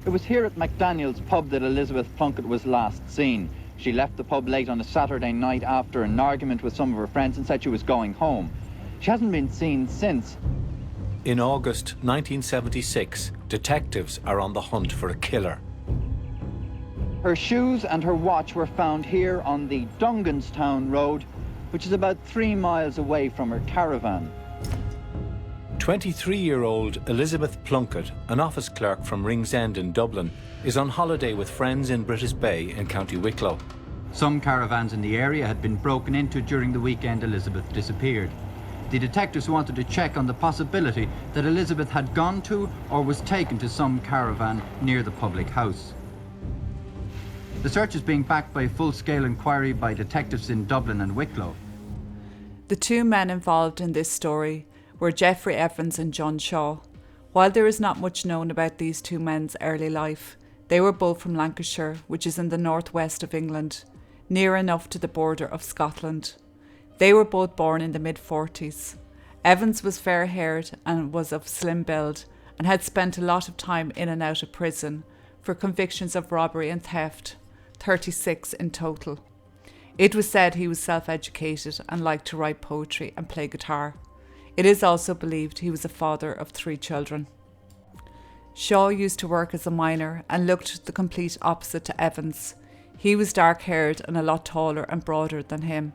It was here at McDaniel's pub that Elizabeth Plunkett was last seen. She left the pub late on a Saturday night after an argument with some of her friends and said she was going home. She hasn't been seen since. In August 1976, detectives are on the hunt for a killer. Her shoes and her watch were found here on the Dunganstown Road, which is about 3 miles away from her caravan. 23-year-old Elizabeth Plunkett, an office clerk from Ringsend in Dublin, is on holiday with friends in Brittas Bay in County Wicklow. Some caravans in the area had been broken into during the weekend Elizabeth disappeared. The detectives wanted to check on the possibility that Elizabeth had gone to or was taken to some caravan near the public house. The search is being backed by a full-scale inquiry by detectives in Dublin and Wicklow. The two men involved in this story were Geoffrey Evans and John Shaw. While there is not much known about these two men's early life, they were both from Lancashire, which is in the northwest of England, near enough to the border of Scotland. They were both born in the mid-40s. Evans was fair-haired and was of slim build and had spent a lot of time in and out of prison for convictions of robbery and theft, 36 in total. It was said he was self-educated and liked to write poetry and play guitar. It is also believed he was a father of 3 children. Shaw used to work as a miner and looked the complete opposite to Evans. He was dark-haired and a lot taller and broader than him.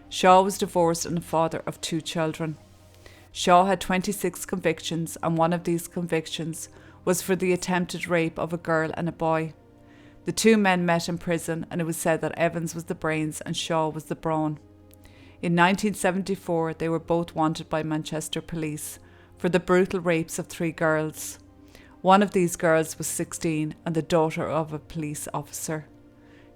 Shaw was divorced and a father of 2 children. Shaw had 26 convictions, and one of these convictions was for the attempted rape of a girl and a boy. The two men met in prison, and it was said that Evans was the brains and Shaw was the brawn. In 1974, they were both wanted by Manchester police for the brutal rapes of 3 girls. One of these girls was 16 and the daughter of a police officer.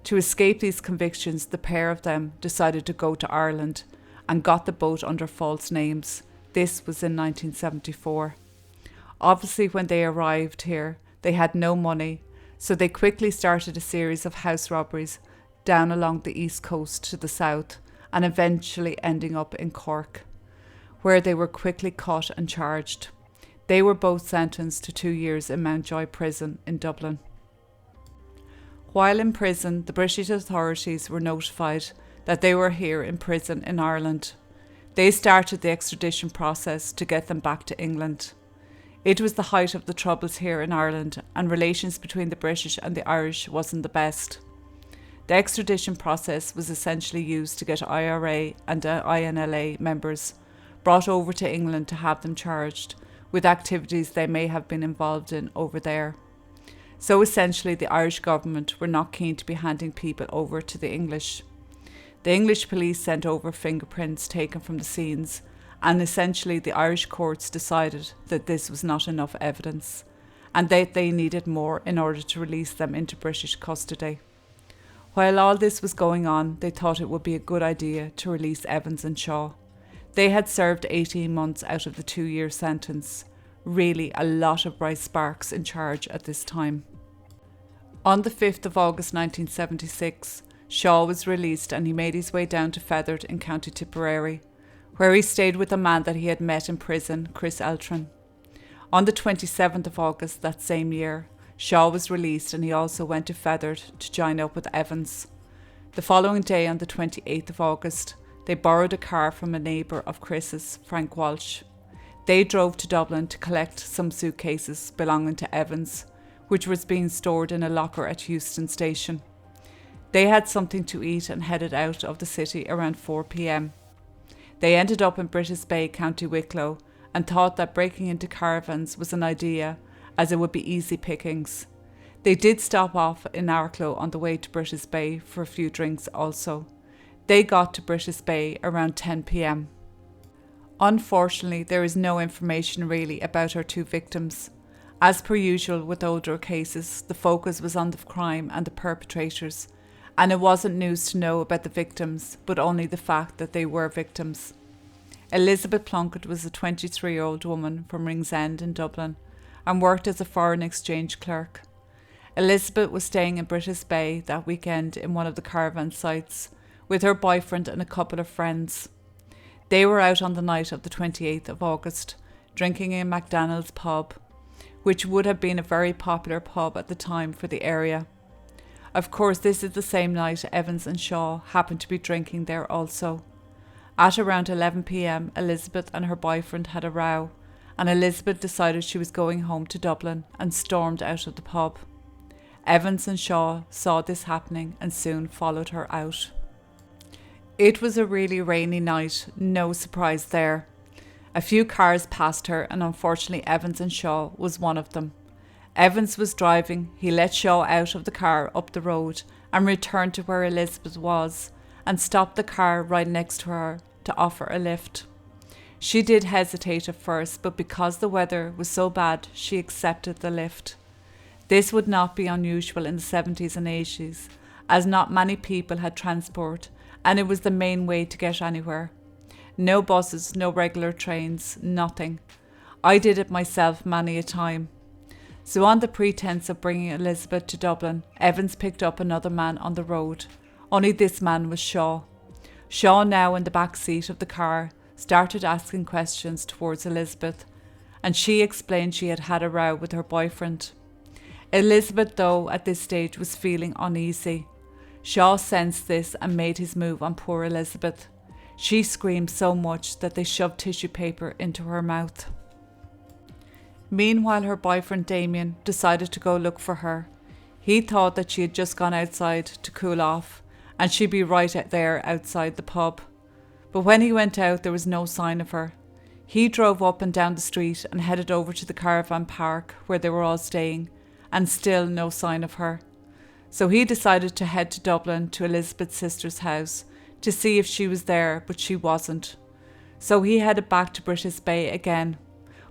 To escape these convictions, the pair of them decided to go to Ireland and got the boat under false names. This was in 1974. Obviously, when they arrived here, they had no money, so they quickly started a series of house robberies down along the east coast to the south, and eventually ending up in Cork, where they were quickly caught and charged. They were both sentenced to 2 years in Mountjoy Prison in Dublin. While in prison, the British authorities were notified that they were here in prison in Ireland. They started the extradition process to get them back to England. It was the height of the troubles here in Ireland, and relations between the British and the Irish wasn't the best. The extradition process was essentially used to get IRA and INLA members brought over to England to have them charged with activities they may have been involved in over there. So essentially, the Irish government were not keen to be handing people over to the English. The English police sent over fingerprints taken from the scenes, and essentially the Irish courts decided that this was not enough evidence and that they needed more in order to release them into British custody. While all this was going on, they thought it would be a good idea to release Evans and Shaw. They had served 18 months out of the 2-year sentence. Really a lot of bright sparks in charge at this time. On the 5th of August 1976, Shaw was released and he made his way down to Feathered in County Tipperary, where he stayed with a man that he had met in prison, Chris Eltron. On the 27th of August that same year, Shaw was released and he also went to Feathered to join up with Evans. The following day, on the 28th of August, they borrowed a car from a neighbour of Chris's, Frank Walsh. They drove to Dublin to collect some suitcases belonging to Evans, which was being stored in a locker at Euston Station. They had something to eat and headed out of the city around 4 p.m. They ended up in Brittas Bay, County Wicklow, and thought that breaking into caravans was an idea, as it would be easy pickings. They did stop off in Arklow on the way to Brittas Bay for a few drinks also. They got to Brittas Bay around 10 p.m. Unfortunately, there is no information really about our 2 victims. As per usual with older cases, the focus was on the crime and the perpetrators, and it wasn't news to know about the victims, but only the fact that they were victims. Elizabeth Plunkett was a 23-year-old woman from Ringsend in Dublin and worked as a foreign exchange clerk. Elizabeth was staying in Brittas Bay that weekend in one of the caravan sites with her boyfriend and a couple of friends. They were out on the night of the 28th of August, drinking in McDaniel's pub, which would have been a very popular pub at the time for the area. Of course, this is the same night Evans and Shaw happened to be drinking there also. At around 11 p.m, Elizabeth and her boyfriend had a row, and Elizabeth decided she was going home to Dublin and stormed out of the pub. Evans and Shaw saw this happening and soon followed her out. It was a really rainy night, no surprise there. A few cars passed her, and unfortunately Evans and Shaw was one of them. Evans was driving. He let Shaw out of the car up the road and returned to where Elizabeth was and stopped the car right next to her to offer a lift. She did hesitate at first, but because the weather was so bad, she accepted the lift. This would not be unusual in the 70s and 80s, as not many people had transport, and it was the main way to get anywhere. No buses, no regular trains, nothing. I did it myself many a time. So on the pretense of bringing Elizabeth to Dublin, Evans picked up another man on the road. Only this man was Shaw. Shaw, now in the back seat of the car, started asking questions towards Elizabeth, and she explained she had had a row with her boyfriend. Elizabeth, though, at this stage was feeling uneasy. Shaw sensed this and made his move on poor Elizabeth. She screamed so much that they shoved tissue paper into her mouth. Meanwhile, her boyfriend Damien decided to go look for her. He thought that she had just gone outside to cool off and she'd be right out there outside the pub. But when he went out, there was no sign of her. He drove up and down the street and headed over to the caravan park where they were all staying, and still no sign of her. So he decided to head to Dublin to Elizabeth's sister's house to see if she was there, but she wasn't. So he headed back to Brittas Bay again.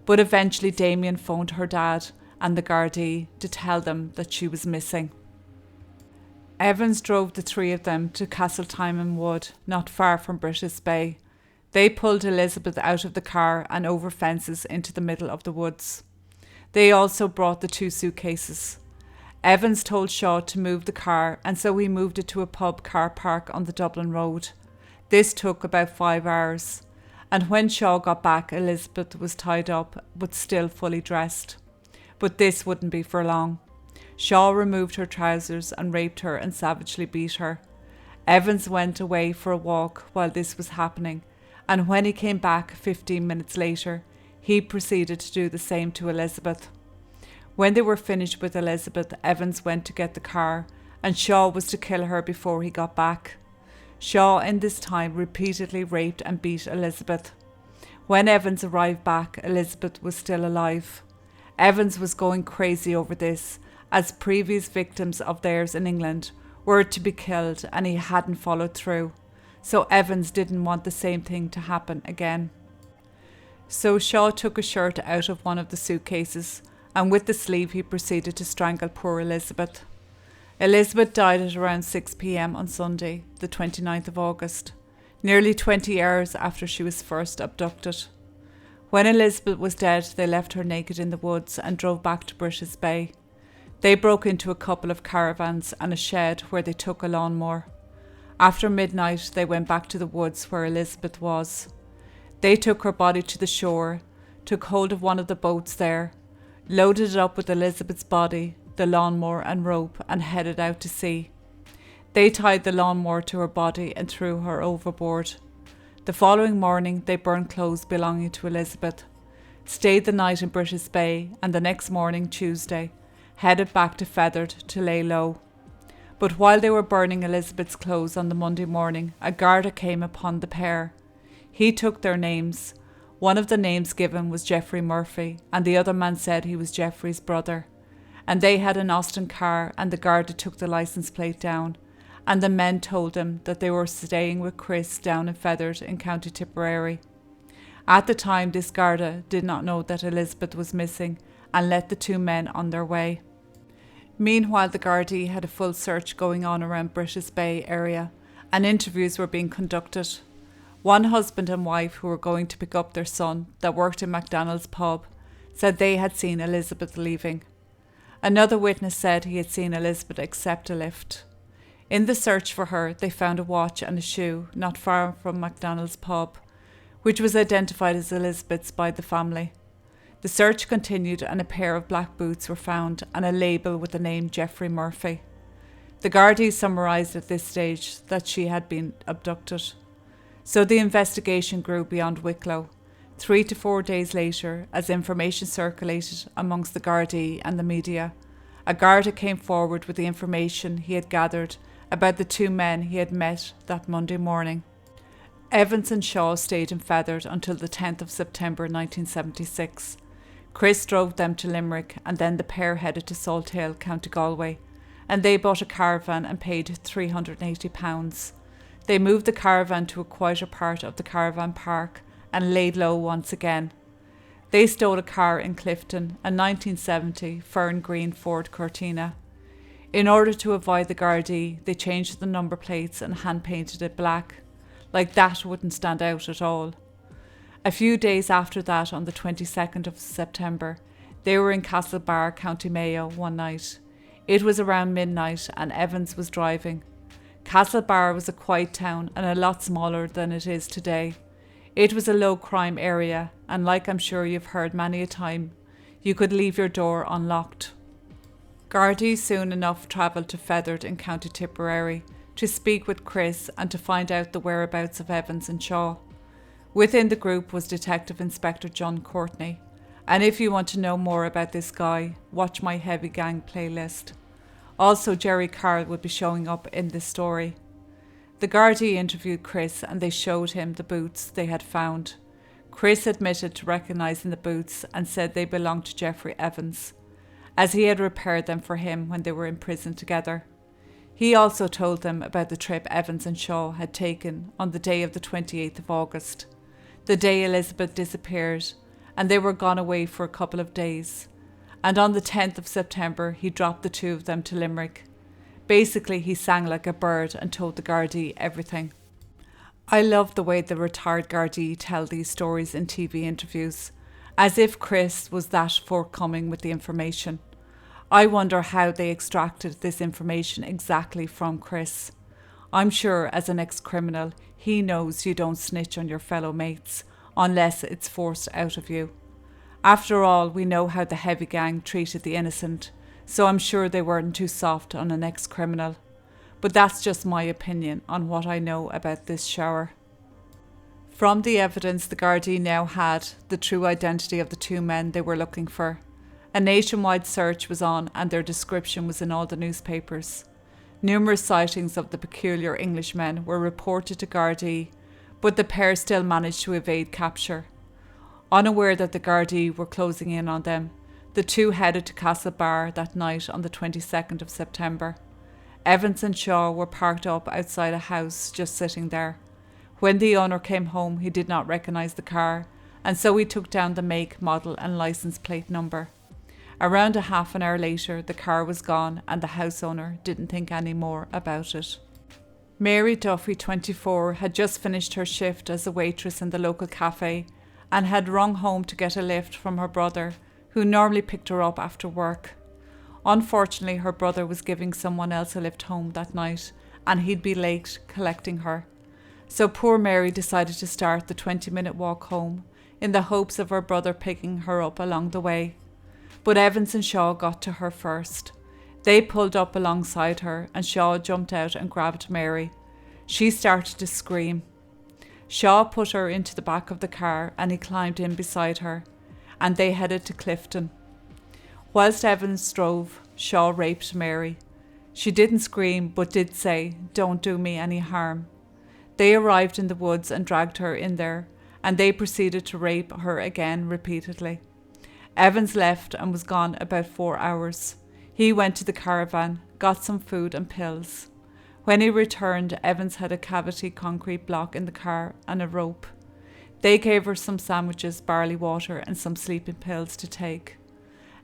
But eventually Damien phoned her dad and the Gardaí to tell them that she was missing. Evans drove the three of them to Castletimon Wood, not far from Brittas Bay. They pulled Elizabeth out of the car and over fences into the middle of the woods. They also brought the 2 suitcases. Evans told Shaw to move the car, and so he moved it to a pub car park on the Dublin road. This took about 5 hours. And when Shaw got back, Elizabeth was tied up, but still fully dressed. But this wouldn't be for long. Shaw removed her trousers and raped her and savagely beat her. Evans went away for a walk while this was happening, and when he came back 15 minutes later, he proceeded to do the same to Elizabeth. When they were finished with Elizabeth, Evans went to get the car, and Shaw was to kill her before he got back. Shaw in this time repeatedly raped and beat Elizabeth. When Evans arrived back, Elizabeth was still alive. Evans was going crazy over this, as previous victims of theirs in England were to be killed and he hadn't followed through. So Evans didn't want the same thing to happen again. So Shaw took a shirt out of one of the suitcases, and with the sleeve he proceeded to strangle poor Elizabeth. Elizabeth died at around 6 p.m. on Sunday, the 29th of August, nearly 20 hours after she was first abducted. When Elizabeth was dead, they left her naked in the woods and drove back to Brittas Bay. They broke into a couple of caravans and a shed where they took a lawnmower. After midnight, they went back to the woods where Elizabeth was. They took her body to the shore, took hold of one of the boats there, loaded it up with Elizabeth's body, the lawnmower and rope, and headed out to sea. They tied the lawnmower to her body and threw her overboard. The following morning they burned clothes belonging to Elizabeth, stayed the night in Brittas Bay, and the next morning, Tuesday, headed back to Feathered to lay low. But while they were burning Elizabeth's clothes on the Monday morning, a Garda came upon the pair. He took their names. One of the names given was Geoffrey Murphy, and the other man said he was Geoffrey's brother. And they had an Austin car, and the Garda took the licence plate down, and the men told them that they were staying with Chris down in Feathered in County Tipperary. At the time, this Garda did not know that Elizabeth was missing and let the 2 men on their way. Meanwhile, the Gardaí had a full search going on around Brittas Bay area, and interviews were being conducted. One husband and wife who were going to pick up their son that worked in McDonald's pub said they had seen Elizabeth leaving. Another witness said he had seen Elizabeth accept a lift. In the search for her, they found a watch and a shoe not far from McDonald's pub, which was identified as Elizabeth's by the family. The search continued and a pair of black boots were found and a label with the name Geoffrey Murphy. The Gardaí summarised at this stage that she had been abducted. So the investigation grew beyond Wicklow. 3 to 4 days later, as information circulated amongst the Gardaí and the media, a Garda came forward with the information he had gathered about the two men he had met that Monday morning. Evans and Shaw stayed in Feathered until the 10th of September 1976. Chris drove them to Limerick and then the pair headed to Salthill, County Galway, and they bought a caravan and paid £380. They moved the caravan to a quieter part of the caravan park and laid low once again. They stole a car in Clifton, a 1970 Fern Green Ford Cortina. In order to avoid the Gardaí, they changed the number plates and hand-painted it black. Like that wouldn't stand out at all. A few days after that, on the 22nd of September, they were in Castlebar, County Mayo, one night. It was around midnight and Evans was driving. Castlebar was a quiet town and a lot smaller than it is today. It was a low crime area and, like I'm sure you've heard many a time, you could leave your door unlocked. Gardaí soon enough travelled to Feathered in County Tipperary to speak with Chris and to find out the whereabouts of Evans and Shaw. Within the group was Detective Inspector John Courtney, and if you want to know more about this guy, watch my Heavy Gang playlist. Also, Jerry Carl would be showing up in this story. The Gardaí interviewed Chris and they showed him the boots they had found. Chris admitted to recognising the boots and said they belonged to Geoffrey Evans, as he had repaired them for him when they were in prison together. He also told them about the trip Evans and Shaw had taken on the day of the 28th of August, the day Elizabeth disappeared, and they were gone away for a couple of days. And on the 10th of September, he dropped the two of them to Limerick. Basically, he sang like a bird and told the Gardaí everything. I love the way the retired Gardaí tell these stories in TV interviews, as if Chris was that forthcoming with the information. I wonder how they extracted this information exactly from Chris. I'm sure as an ex-criminal, he knows you don't snitch on your fellow mates unless it's forced out of you. After all, we know how the Heavy Gang treated the innocent, so I'm sure they weren't too soft on an ex-criminal. But that's just my opinion on what I know about this shower. From the evidence the Gardaí now had the true identity of the two men they were looking for. A nationwide search was on and their description was in all the newspapers. Numerous sightings of the peculiar Englishmen were reported to Gardaí, but the pair still managed to evade capture. Unaware that the Gardaí were closing in on them, the two headed to Castlebar that night on the 22nd of September. Evans and Shaw were parked up outside a house just sitting there. When the owner came home, he did not recognise the car, and so he took down the make, model and licence plate number. Around a half an hour later, the car was gone and the house owner didn't think any more about it. Mary Duffy, 24, had just finished her shift as a waitress in the local cafe and had rung home to get a lift from her brother, who normally picked her up after work. Unfortunately, her brother was giving someone else a lift home that night and he'd be late collecting her. So poor Mary decided to start the 20-minute walk home in the hopes of her brother picking her up along the way. But Evans and Shaw got to her first. They pulled up alongside her and Shaw jumped out and grabbed Mary. She started to scream. Shaw put her into the back of the car and he climbed in beside her, and they headed to Clifton. Whilst Evans drove, Shaw raped Mary. She didn't scream but did say, "Don't do me any harm." They arrived in the woods and dragged her in there, and they proceeded to rape her again repeatedly. Evans left and was gone about 4 hours. He went to the caravan, got some food and pills. When he returned, Evans had a cavity concrete block in the car and a rope. They gave her some sandwiches, barley water and some sleeping pills to take.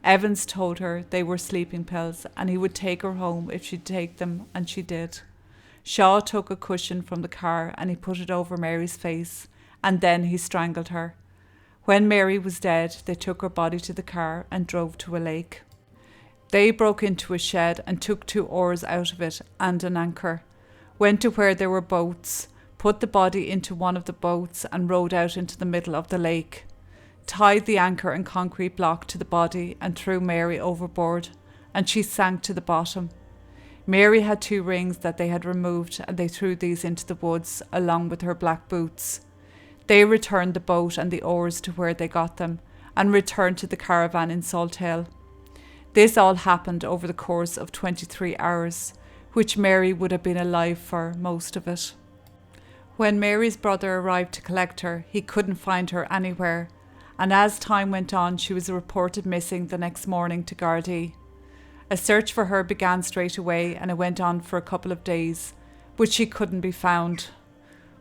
Evans told her they were sleeping pills and he would take her home if she'd take them, and she did. Shaw took a cushion from the car and he put it over Mary's face, and then he strangled her. When Mary was dead, they took her body to the car and drove to a lake. They broke into a shed and took 2 oars out of it and an anchor, went to where there were boats, put the body into one of the boats and rowed out into the middle of the lake. tied the anchor and concrete block to the body and threw Mary overboard, and she sank to the bottom. Mary had 2 rings that they had removed, and they threw these into the woods along with her black boots. They returned the boat and the oars to where they got them and returned to the caravan in Salt Hill. This all happened over the course of 23 hours, which Mary would have been alive for most of it. When Mary's brother arrived to collect her, he couldn't find her anywhere, and as time went on, she was reported missing the next morning to Gardaí. A search for her began straight away, and it went on for a couple of days, but she couldn't be found.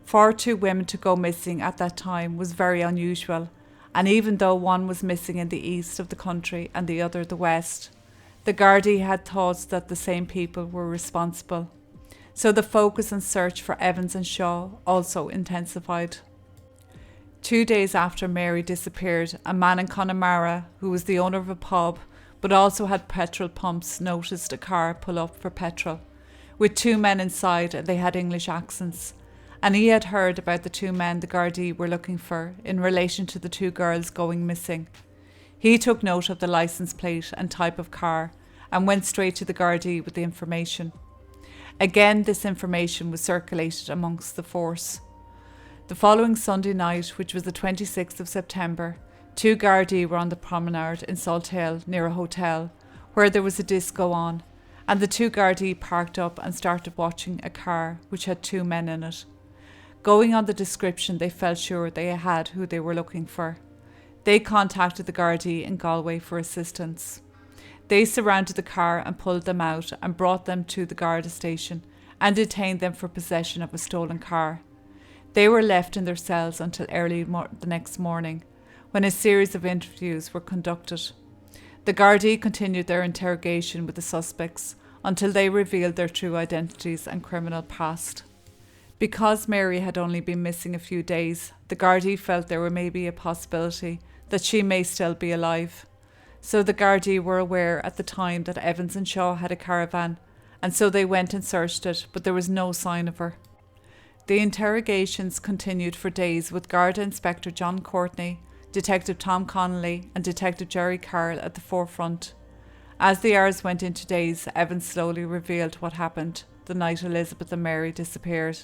For 2 women to go missing at that time was very unusual, and even though one was missing in the east of the country and the other the west, the Gardaí had thoughts that the same people were responsible. So the focus and search for Evans and Shaw also intensified. 2 days after Mary disappeared, a man in Connemara, who was the owner of a pub but also had petrol pumps, noticed a car pull up for petrol, with 2 men inside, and they had English accents, and he had heard about the 2 men the Gardaí were looking for in relation to the 2 girls going missing. He took note of the licence plate and type of car and went straight to the Gardaí with the information. Again, this information was circulated amongst the force. The following Sunday night, which was the 26th of September, 2 Gardaí were on the promenade in Salt Hill near a hotel where there was a disco on, and the 2 Gardaí parked up and started watching a car which had 2 men in it. Going on the description, they felt sure they had who they were looking for. They contacted the Gardaí in Galway for assistance. They surrounded the car and pulled them out and brought them to the Garda station and detained them for possession of a stolen car. They were left in their cells until early the next morning, when a series of interviews were conducted. The Gardaí continued their interrogation with the suspects until they revealed their true identities and criminal past. Because Mary had only been missing a few days, the Gardaí felt there were maybe a possibility that she may still be alive. So the Gardaí were aware at the time that Evans and Shaw had a caravan, and so they went and searched it, but there was no sign of her. The interrogations continued for days with Garda Inspector John Courtney, Detective Tom Connolly and Detective Jerry Carroll at the forefront. As the hours went into days, Evans slowly revealed what happened the night Elizabeth and Mary disappeared.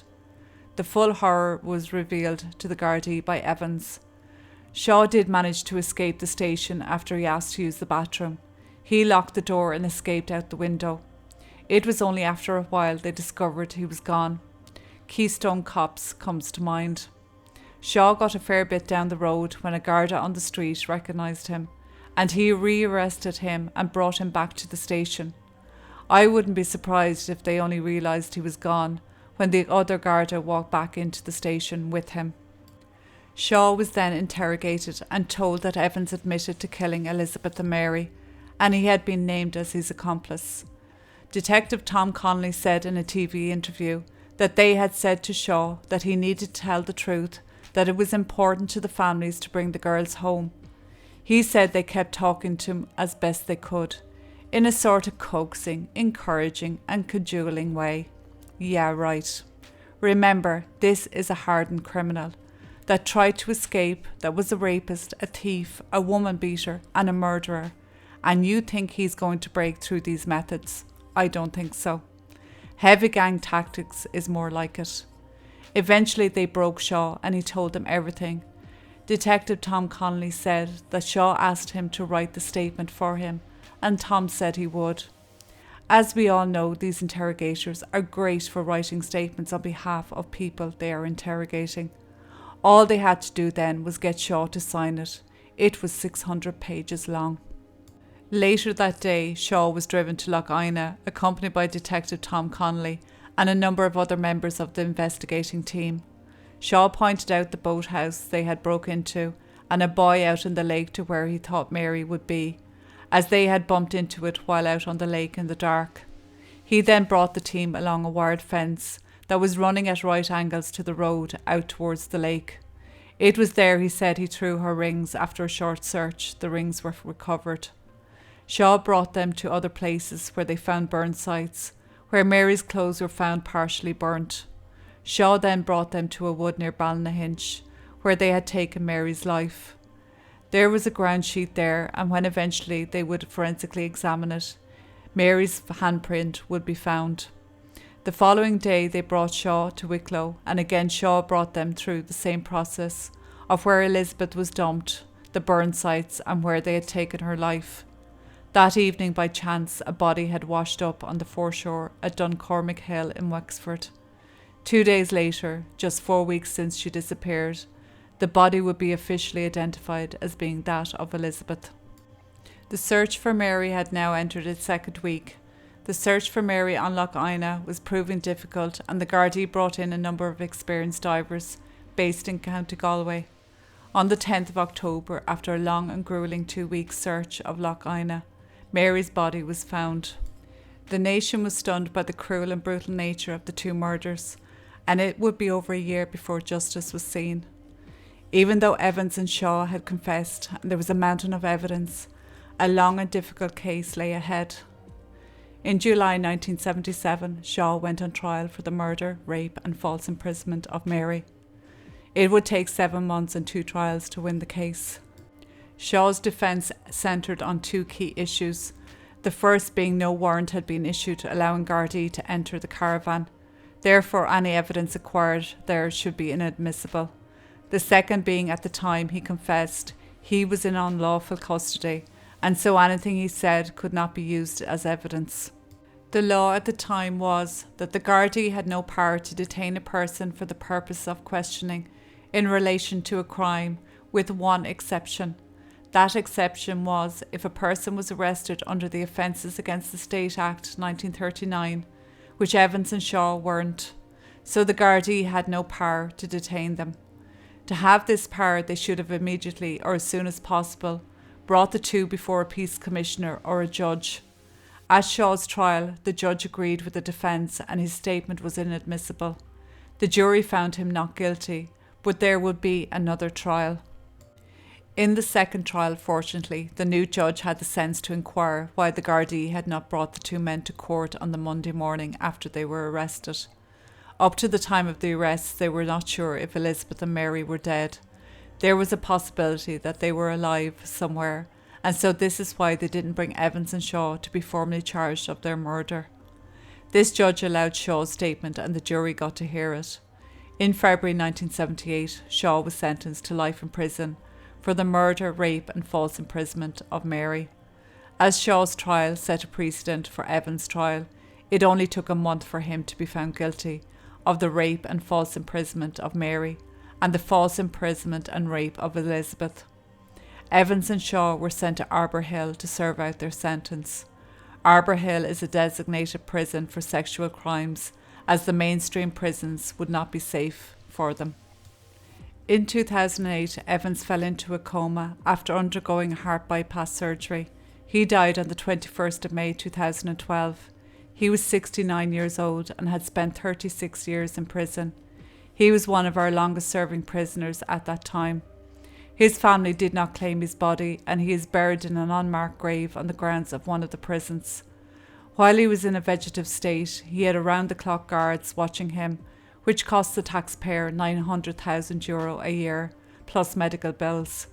The full horror was revealed to the Gardaí by Evans. Shaw did manage to escape the station after he asked to use the bathroom. He locked the door and escaped out the window. It was only after a while they discovered he was gone. Keystone Cops comes to mind. Shaw got a fair bit down the road when a Garda on the street recognised him, and he rearrested him and brought him back to the station. I wouldn't be surprised if they only realised he was gone when the other Garda walked back into the station with him. Shaw was then interrogated and told that Evans admitted to killing Elizabeth and Mary, and he had been named as his accomplice. Detective Tom Connolly said in a TV interview that they had said to Shaw that he needed to tell the truth, that it was important to the families to bring the girls home. He said they kept talking to him as best they could, in a sort of coaxing, encouraging and cajoling way. Yeah, right. Remember, this is a hardened criminal that tried to escape, that was a rapist, a thief, a woman beater and a murderer. And you think he's going to break through these methods? I don't think so. Heavy gang tactics is more like it. Eventually they broke Shaw and he told them everything. Detective Tom Connolly said that Shaw asked him to write the statement for him, and Tom said he would. As we all know, these interrogators are great for writing statements on behalf of people they are interrogating. All they had to do then was get Shaw to sign it. It was 600 pages long. Later that day, Shaw was driven to Lough Ina, accompanied by Detective Tom Connolly and a number of other members of the investigating team. Shaw pointed out the boathouse they had broke into and a buoy out in the lake to where he thought Mary would be, as they had bumped into it while out on the lake in the dark. He then brought the team along a wired fence that was running at right angles to the road out towards the lake. It was there, he said, he threw her rings. After a short search, the rings were recovered. Shaw brought them to other places where they found burn sites, where Mary's clothes were found partially burnt. Shaw then brought them to a wood near Ballynahinch, where they had taken Mary's life. There was a ground sheet there, and when eventually they would forensically examine it, Mary's handprint would be found. The following day they brought Shaw to Wicklow, and again Shaw brought them through the same process of where Elizabeth was dumped, the burn sites, and where they had taken her life. That evening, by chance, a body had washed up on the foreshore at Duncormick Hill in Wexford. 2 days later, just 4 weeks since she disappeared, the body would be officially identified as being that of Elizabeth. The search for Mary had now entered its second week. The search for Mary on Lough Ina was proving difficult, and the Gardaí brought in a number of experienced divers based in County Galway. On the 10th of October, after a long and gruelling 2-week search of Lough Ina, Mary's body was found. The nation was stunned by the cruel and brutal nature of the two murders, and it would be over a year before justice was seen. Even though Evans and Shaw had confessed and there was a mountain of evidence, a long and difficult case lay ahead. In July 1977, Shaw went on trial for the murder, rape and false imprisonment of Mary. It would take 7 months and 2 trials to win the case. Shaw's defence centred on 2 key issues, the first being no warrant had been issued allowing Gardaí to enter the caravan. Therefore, any evidence acquired there should be inadmissible. The second being, at the time he confessed, he was in unlawful custody, and so anything he said could not be used as evidence. The law at the time was that the Gardaí had no power to detain a person for the purpose of questioning in relation to a crime, with one exception. That exception was if a person was arrested under the Offences Against the State Act 1939, which Evans and Shaw weren't, so the Gardaí had no power to detain them. To have this power, they should have immediately, or as soon as possible, brought the two before a peace commissioner or a judge. At Shaw's trial, the judge agreed with the defence and his statement was inadmissible. The jury found him not guilty, but there would be another trial. In the second trial, fortunately, the new judge had the sense to inquire why the Gardaí had not brought the two men to court on the Monday morning after they were arrested. Up to the time of the arrests, they were not sure if Elizabeth and Mary were dead. There was a possibility that they were alive somewhere, and so this is why they didn't bring Evans and Shaw to be formally charged of their murder. This judge allowed Shaw's statement and the jury got to hear it. In February 1978, Shaw was sentenced to life in prison for the murder, rape and false imprisonment of Mary. As Shaw's trial set a precedent for Evans' trial, it only took a month for him to be found guilty of the rape and false imprisonment of Mary and the false imprisonment and rape of Elizabeth. Evans and Shaw were sent to Arbour Hill to serve out their sentence. Arbour Hill is a designated prison for sexual crimes, as the mainstream prisons would not be safe for them. In 2008, Evans fell into a coma after undergoing a heart bypass surgery. He died on the 21st of May 2012. He was 69 years old and had spent 36 years in prison. He was one of our longest serving prisoners at that time. His family did not claim his body and he is buried in an unmarked grave on the grounds of one of the prisons. While he was in a vegetative state, he had around-the-clock guards watching him, which cost the taxpayer €900,000 a year, plus medical bills.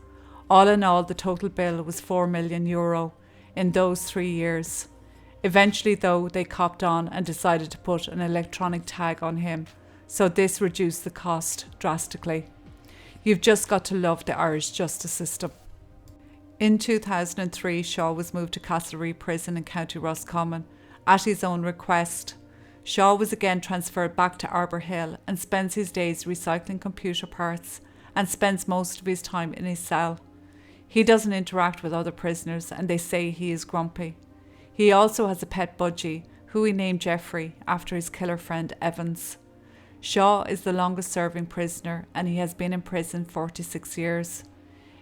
All in all, the total bill was €4 million in those 3 years. Eventually, though, they copped on and decided to put an electronic tag on him, so this reduced the cost drastically. You've just got to love the Irish justice system. In 2003, Shaw was moved to Castlereagh Prison in County Roscommon at his own request. Shaw was again transferred back to Arbour Hill and spends his days recycling computer parts and spends most of his time in his cell. He doesn't interact with other prisoners and they say he is grumpy. He also has a pet budgie, who he named Geoffrey after his killer friend Evans. Shaw is the longest serving prisoner and he has been in prison 46 years.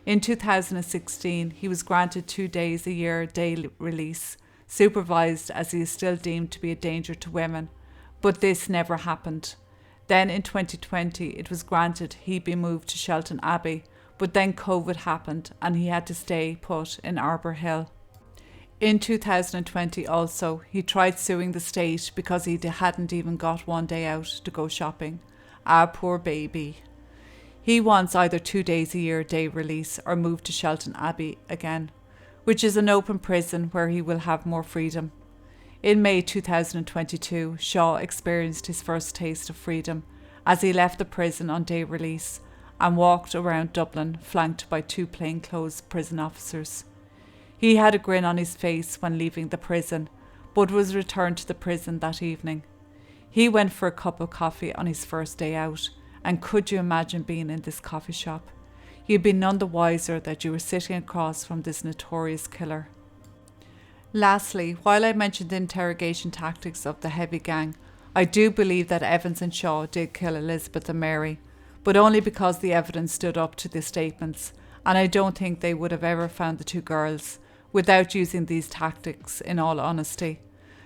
In 2016, he was granted 2 days a year day release, supervised as he is still deemed to be a danger to women, but this never happened. Then in 2020, it was granted he be moved to Shelton Abbey, but then COVID happened and he had to stay put in Arbour Hill. In 2020 also, he tried suing the state because he hadn't even got 1 day out to go shopping. Ah, poor baby. He wants either 2 days a year day release or move to Shelton Abbey again, which is an open prison where he will have more freedom. In May 2022, Shaw experienced his first taste of freedom as he left the prison on day release and walked around Dublin flanked by 2 plainclothes prison officers. He had a grin on his face when leaving the prison, but was returned to the prison that evening. He went for a cup of coffee on his first day out, and could you imagine being in this coffee shop? You'd be none the wiser that you were sitting across from this notorious killer. Lastly, while I mentioned the interrogation tactics of the heavy gang, I do believe that Evans and Shaw did kill Elizabeth and Mary, but only because the evidence stood up to the statements, and I don't think they would have ever found the 2 girls without using these tactics, in all honesty.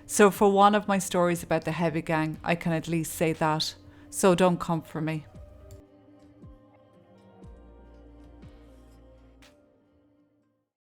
So for one of my stories about the heavy gang, I can at least say that. So don't come for me.